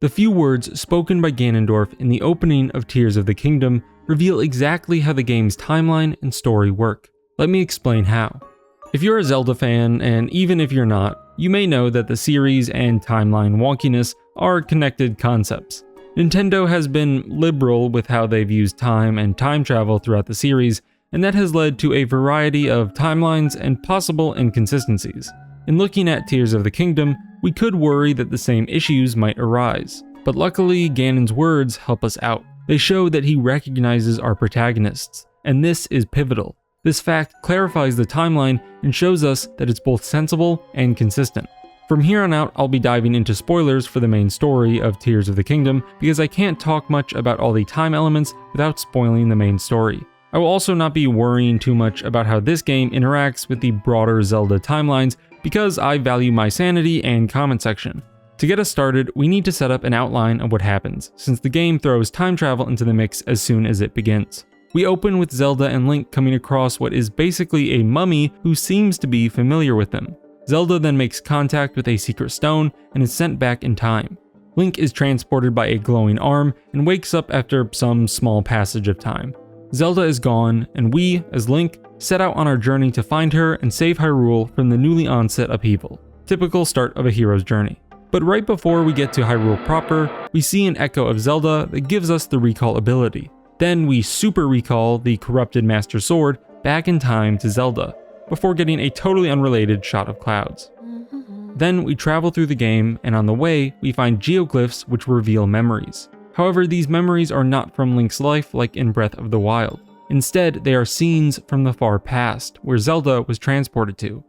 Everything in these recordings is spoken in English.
The few words spoken by Ganondorf in the opening of Tears of the Kingdom reveal exactly how the game's timeline and story work. Let me explain how. If you're a Zelda fan, and even if you're not, you may know that the series and timeline wonkiness are connected concepts. Nintendo has been liberal with how they've used time and time travel throughout the series, and that has led to a variety of timelines and possible inconsistencies. In looking at Tears of the Kingdom, we could worry that the same issues might arise, but luckily Ganon's words help us out. They show that he recognizes our protagonists, and this is pivotal. This fact clarifies the timeline and shows us that it's both sensible and consistent. From here on out, I'll be diving into spoilers for the main story of Tears of the Kingdom because I can't talk much about all the time elements without spoiling the main story. I will also not be worrying too much about how this game interacts with the broader Zelda timelines because I value my sanity and comment section. To get us started, we need to set up an outline of what happens, since the game throws time travel into the mix as soon as it begins. We open with Zelda and Link coming across what is basically a mummy who seems to be familiar with them. Zelda then makes contact with a secret stone and is sent back in time. Link is transported by a glowing arm and wakes up after some small passage of time. Zelda is gone, and we, as Link, set out on our journey to find her and save Hyrule from the newly onset upheaval. Typical start of a hero's journey. But right before we get to Hyrule proper, we see an echo of Zelda that gives us the recall ability. Then we super recall the corrupted Master Sword back in time to Zelda, before getting a totally unrelated shot of clouds. Then we travel through the game, and on the way, we find geoglyphs which reveal memories. However, these memories are not from Link's life like in Breath of the Wild. Instead, they are scenes from the far past, where Zelda was transported to.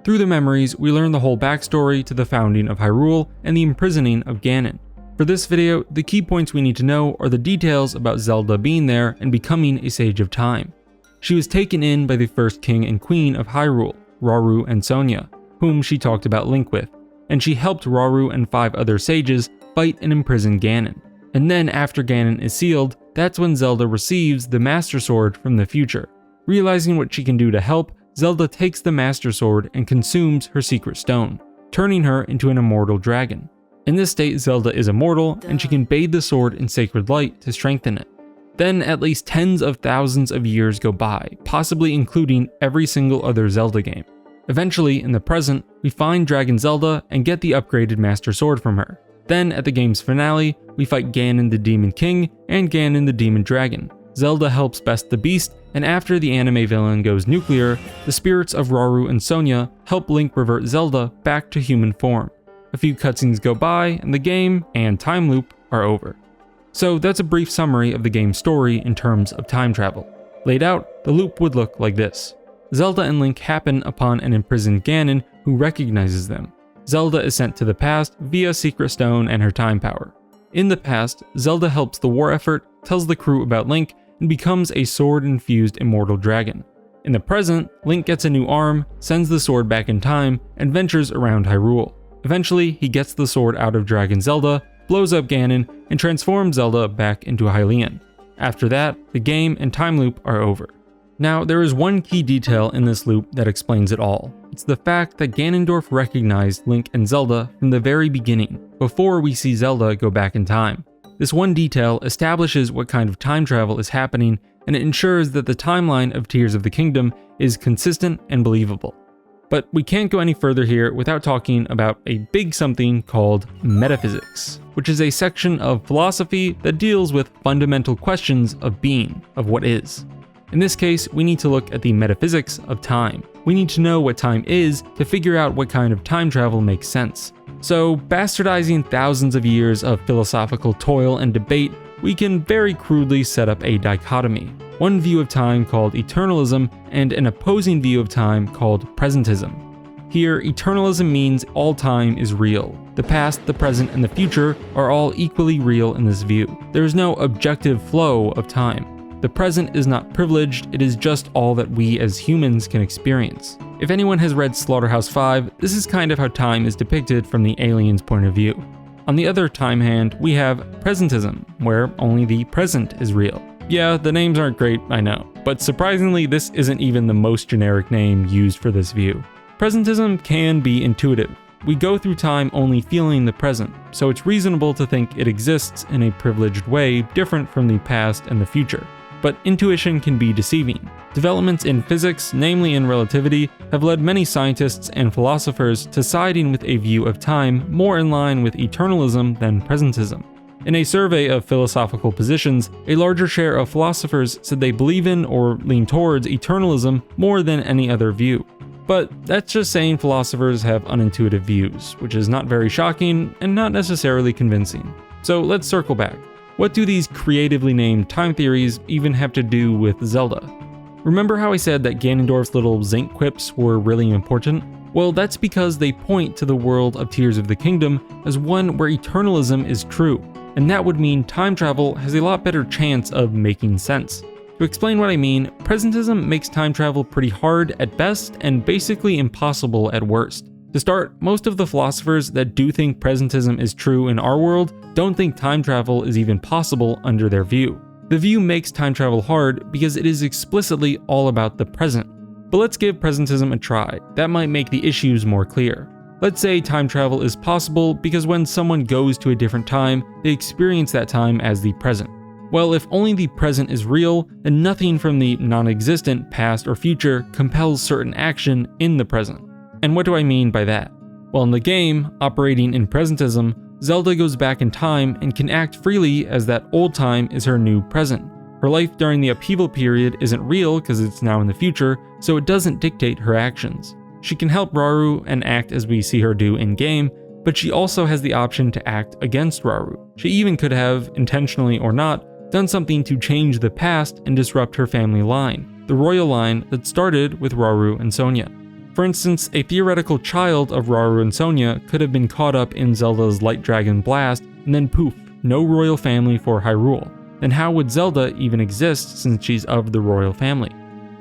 Through the memories, we learn the whole backstory to the founding of Hyrule and the imprisoning of Ganon. For this video, the key points we need to know are the details about Zelda being there and becoming a Sage of Time. She was taken in by the first king and queen of Hyrule, Rauru and Sonia, whom she talked about Link with, and she helped Rauru and 5 other sages fight and imprison Ganon. And then after Ganon is sealed, that's when Zelda receives the Master Sword from the future. Realizing what she can do to help, Zelda takes the Master Sword and consumes her secret stone, turning her into an immortal dragon. In this state, Zelda is immortal, and she can bathe the sword in sacred light to strengthen it. Then at least tens of thousands of years go by, possibly including every single other Zelda game. Eventually, in the present, we find Dragon Zelda and get the upgraded Master Sword from her. Then, at the game's finale, we fight Ganon the Demon King and Ganon the Demon Dragon. Zelda helps best the beast, and after the anime villain goes nuclear, the spirits of Rauru and Sonia help Link revert Zelda back to human form. A few cutscenes go by, and the game and time loop are over. So that's a brief summary of the game's story in terms of time travel. Laid out, the loop would look like this. Zelda and Link happen upon an imprisoned Ganon who recognizes them. Zelda is sent to the past via Secret Stone and her time power. In the past, Zelda helps the war effort, tells the crew about Link, and becomes a sword-infused immortal dragon. In the present, Link gets a new arm, sends the sword back in time, and ventures around Hyrule. Eventually, he gets the sword out of Dragon Zelda, blows up Ganon, and transforms Zelda back into Hylian. After that, the game and time loop are over. Now, there is one key detail in this loop that explains it all. It's the fact that Ganondorf recognized Link and Zelda from the very beginning, before we see Zelda go back in time. This one detail establishes what kind of time travel is happening, and it ensures that the timeline of Tears of the Kingdom is consistent and believable. But we can't go any further here without talking about a big something called metaphysics, which is a section of philosophy that deals with fundamental questions of being, of what is. In this case, we need to look at the metaphysics of time. We need to know what time is to figure out what kind of time travel makes sense. So, bastardizing thousands of years of philosophical toil and debate, we can very crudely set up a dichotomy. One view of time called eternalism and an opposing view of time called presentism. Here, eternalism means all time is real. The past, the present, and the future are all equally real in this view. There is no objective flow of time. The present is not privileged, it is just all that we as humans can experience. If anyone has read Slaughterhouse-5, this is kind of how time is depicted from the alien's point of view. On the other time hand, we have presentism, where only the present is real. Yeah, the names aren't great, I know, but surprisingly this isn't even the most generic name used for this view. Presentism can be intuitive. we go through time only feeling the present, so it's reasonable to think it exists in a privileged way different from the past and the future. But intuition can be deceiving. Developments in physics, namely in relativity, have led many scientists and philosophers to siding with a view of time more in line with eternalism than presentism. In a survey of philosophical positions, a larger share of philosophers said they believe in or lean towards eternalism more than any other view. But that's just saying philosophers have unintuitive views, which is not very shocking and not necessarily convincing. So let's circle back. What do these creatively named time theories even have to do with Zelda? Remember how I said that Ganondorf's little zinc quips were really important? Well, that's because they point to the world of Tears of the Kingdom as one where eternalism is true, and that would mean time travel has a lot better chance of making sense. To explain what I mean, presentism makes time travel pretty hard at best and basically impossible at worst. To start, most of the philosophers that do think presentism is true in our world don't think time travel is even possible under their view. The view makes time travel hard because it is explicitly all about the present. But let's give presentism a try. That might make the issues more clear. Let's say time travel is possible because when someone goes to a different time, they experience that time as the present. Well, if only the present is real, then nothing from the non-existent past or future compels certain action in the present. And what do I mean by that? Well, in the game, operating in presentism, Zelda goes back in time and can act freely as that old time is her new present. Her life during the upheaval period isn't real because it's now in the future, so it doesn't dictate her actions. She can help Rauru and act as we see her do in-game, but she also has the option to act against Rauru. She even could have, intentionally or not, done something to change the past and disrupt her family line, the royal line that started with Rauru and Sonia. For instance, a theoretical child of Rauru and Sonia could have been caught up in Zelda's Light Dragon Blast, and then poof, no royal family for Hyrule. Then how would Zelda even exist since she's of the royal family?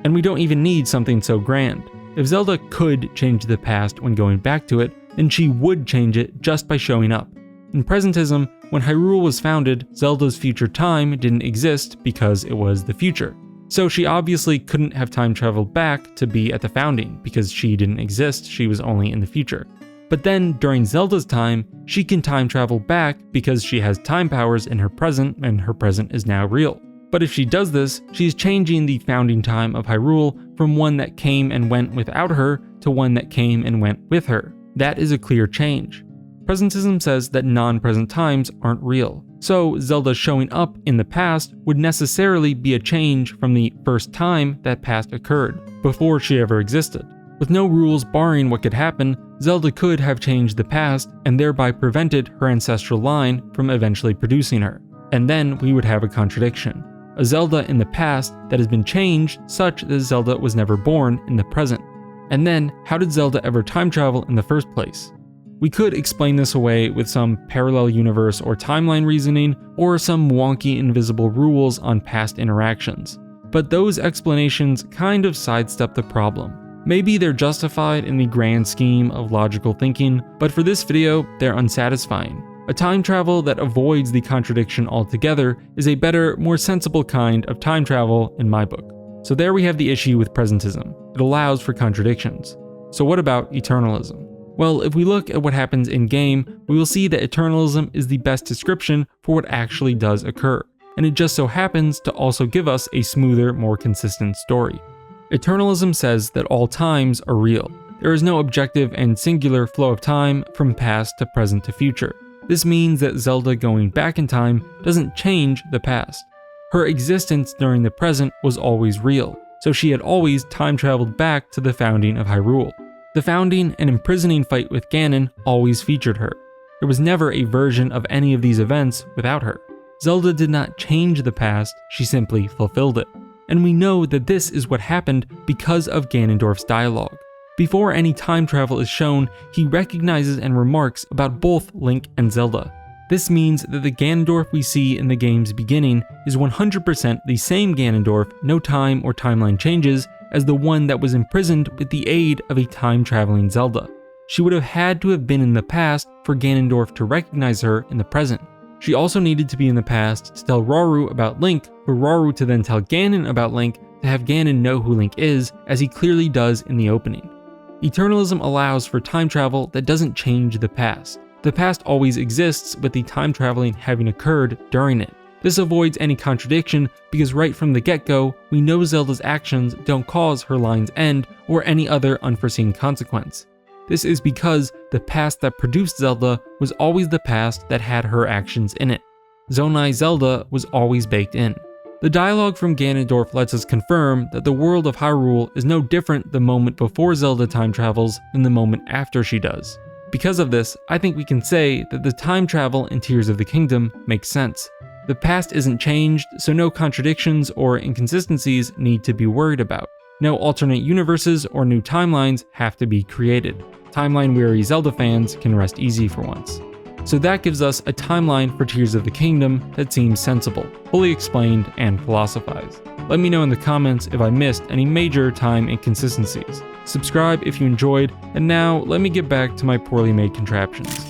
And we don't even need something so grand. If Zelda could change the past when going back to it, then she would change it just by showing up. In presentism, when Hyrule was founded, Zelda's future time didn't exist because it was the future. So she obviously couldn't have time traveled back to be at the founding because she didn't exist, she was only in the future. But then, during Zelda's time, she can time travel back because she has time powers in her present and her present is now real. But if she does this, she's changing the founding time of Hyrule from one that came and went without her to one that came and went with her. That is a clear change. Presentism says that non-present times aren't real. So Zelda showing up in the past would necessarily be a change from the first time that past occurred, before she ever existed. With no rules barring what could happen, Zelda could have changed the past and thereby prevented her ancestral line from eventually producing her. And then we would have a contradiction. A Zelda in the past that has been changed such that Zelda was never born in the present. And then, how did Zelda ever time travel in the first place? We could explain this away with some parallel universe or timeline reasoning, or some wonky invisible rules on past interactions. But those explanations kind of sidestep the problem. Maybe they're justified in the grand scheme of logical thinking, but for this video, they're unsatisfying. A time travel that avoids the contradiction altogether is a better, more sensible kind of time travel in my book. So there we have the issue with presentism. It allows for contradictions. So what about eternalism? Well, if we look at what happens in-game, we will see that eternalism is the best description for what actually does occur, and it just so happens to also give us a smoother, more consistent story. Eternalism says that all times are real. There is no objective and singular flow of time from past to present to future. This means that Zelda going back in time doesn't change the past. Her existence during the present was always real, so she had always time traveled back to the founding of Hyrule. The founding and imprisoning fight with Ganon always featured her. There was never a version of any of these events without her. Zelda did not change the past, she simply fulfilled it. And we know that this is what happened because of Ganondorf's dialogue. Before any time travel is shown, he recognizes and remarks about both Link and Zelda. This means that the Ganondorf we see in the game's beginning is 100% the same Ganondorf, no time or timeline changes, as the one that was imprisoned with the aid of a time-traveling Zelda. She would have had to have been in the past for Ganondorf to recognize her in the present. She also needed to be in the past to tell Rauru about Link, for Rauru to then tell Ganon about Link, to have Ganon know who Link is, as he clearly does in the opening. Eternalism allows for time travel that doesn't change the past. The past always exists, with the time traveling having occurred during it. This avoids any contradiction because right from the get-go, we know Zelda's actions don't cause her line's end or any other unforeseen consequence. This is because the past that produced Zelda was always the past that had her actions in it. Zonai Zelda was always baked in. The dialogue from Ganondorf lets us confirm that the world of Hyrule is no different the moment before Zelda time travels than the moment after she does. Because of this, I think we can say that the time travel in Tears of the Kingdom makes sense. The past isn't changed, so no contradictions or inconsistencies need to be worried about. No alternate universes or new timelines have to be created. Timeline-weary Zelda fans can rest easy for once. So that gives us a timeline for Tears of the Kingdom that seems sensible, fully explained, and philosophized. Let me know in the comments if I missed any major time inconsistencies. Subscribe if you enjoyed, and now let me get back to my poorly made contraptions.